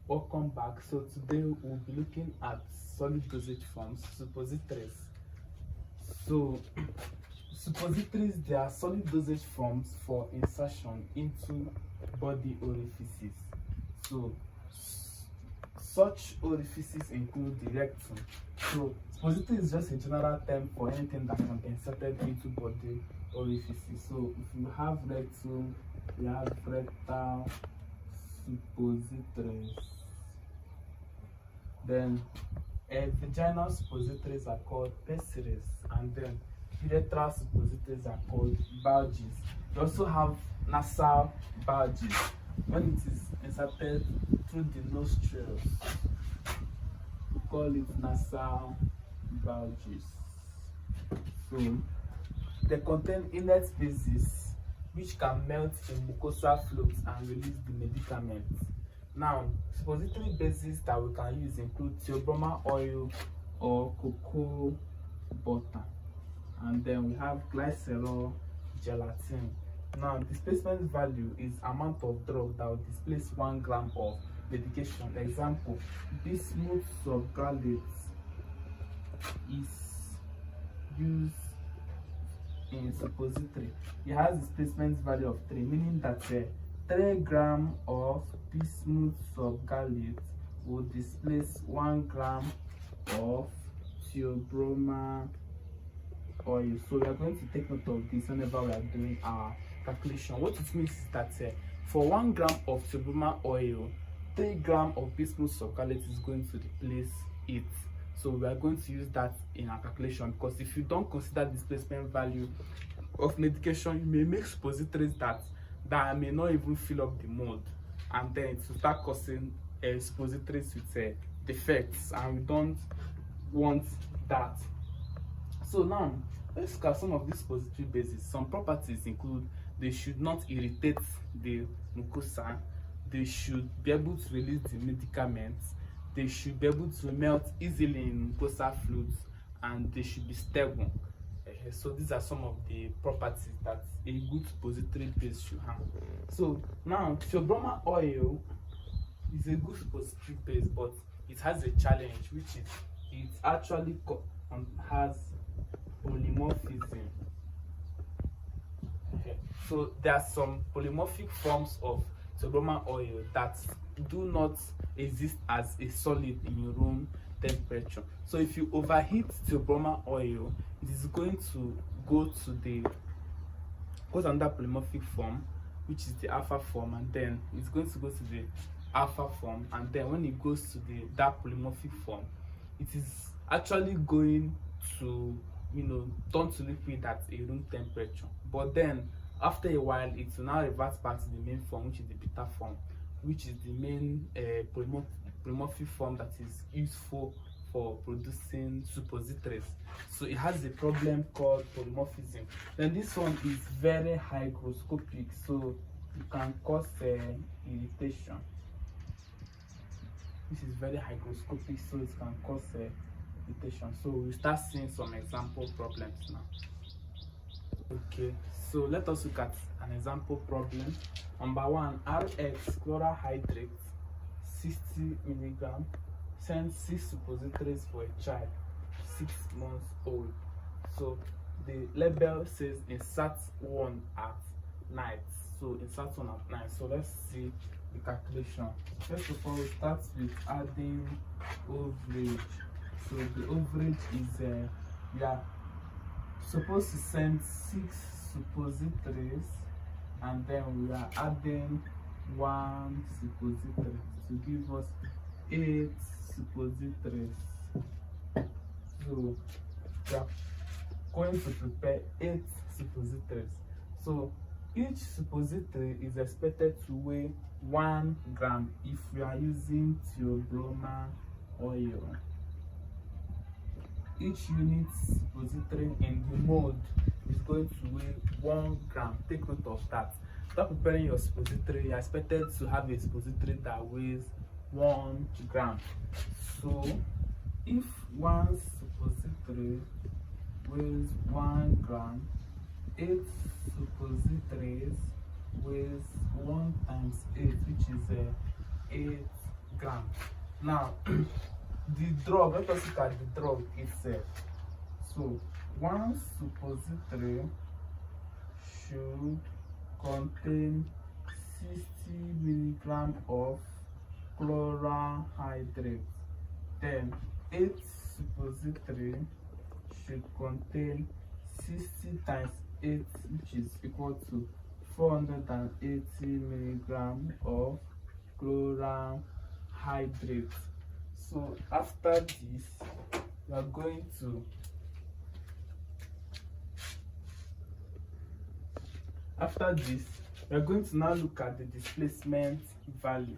Welcome back. So today we'll be looking at solid dosage forms, suppositories. So suppositories, they are solid dosage forms for insertion into body orifices. So such orifices include the rectum. So suppository is just a general term for anything that can be inserted into body orifices. So if you have rectum, we have rectal suppositories. Then vaginal suppositories are called pessaries, and then urethral suppositories are called bulges. We also have nasal bulges when it is inserted through the nostrils. We call it nasal bulges. So they contain inert bases which can melt in mucosal fluids and release the medicament. Now, suppository bases that we can use include theobroma oil or cocoa butter, and then we have glycerol gelatin. Now, displacement value is amount of drug that will displace 1 gram of medication. Example, bismuth subgalate is used in suppository. It has displacement value of 3, meaning that 3 grams of bismuth subgalate will displace 1 gram of theobroma oil. So we are going to take note of this whenever we are doing our calculation. What it means is that for 1 gram of theobroma oil, 3 grams of bismuth subgalate is going to replace it. So we are going to use that in our calculation, because if you don't consider displacement value of medication, you may make suppositories that may not even fill up the mold, and then to start causing suppositories with defects, and we don't want that. So now let's look at some of these suppository bases. Some properties include they should not irritate the mucosa, they should be able to release the medicaments, they should be able to melt easily in mucosal fluids, and they should be stable. So these are some of the properties that a good suppository base should have. So now theobroma oil is a good suppository base, but it has a challenge, which is it actually has polymorphism. So there are some polymorphic forms of theobroma oil that do not exist as a solid in room temperature. So if you overheat theobroma oil, it is going to go to the another polymorphic form, which is the alpha form, and then it's going to go to the alpha form, and then when it goes to that polymorphic form, it is actually going to turn to liquid at a room temperature. But then after a while, it will now revert back to the main form, which is the beta form, which is the main polymorphic form that is useful for producing suppositories. So it has a problem called polymorphism. Then this one is very hygroscopic, so it can cause irritation. This is very hygroscopic, so it can cause irritation. So we'll start seeing some example problems now. Okay, so let us look at an example problem. Number 1, RX chlorohydrate 60 mg sends 6 suppositories for a child 6 months old. So the label says insert 1 at night. So insert 1 at night. So let's see the calculation. First of all, we start with adding overage. So the overage is we are supposed to send 6 suppositories, and then we are adding 1 suppository to give us 8 suppositories. So we are going to prepare 8 suppositories. So each suppository is expected to weigh 1 gram if we are using theobroma oil. Each unit suppository in the mold is going to weigh 1 gram. Take note of that. After preparing your suppository, you are expected to have a suppository that weighs 1 gram. So if 1 suppository weighs 1 gram, 8 suppositories weighs 1 times 8, which is 8 milligram. Now, the drug, let us look at the drug itself. So, one suppository should contain 60 milligram of chlorohydrate. Then, 8 suppository should contain 60 times 8, which is equal to 480 milligram of chlorohydrate. So after this, we are going to now look at the displacement value.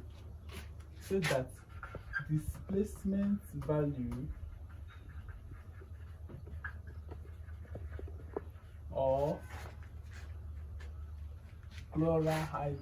So that displacement value of chlorohydrate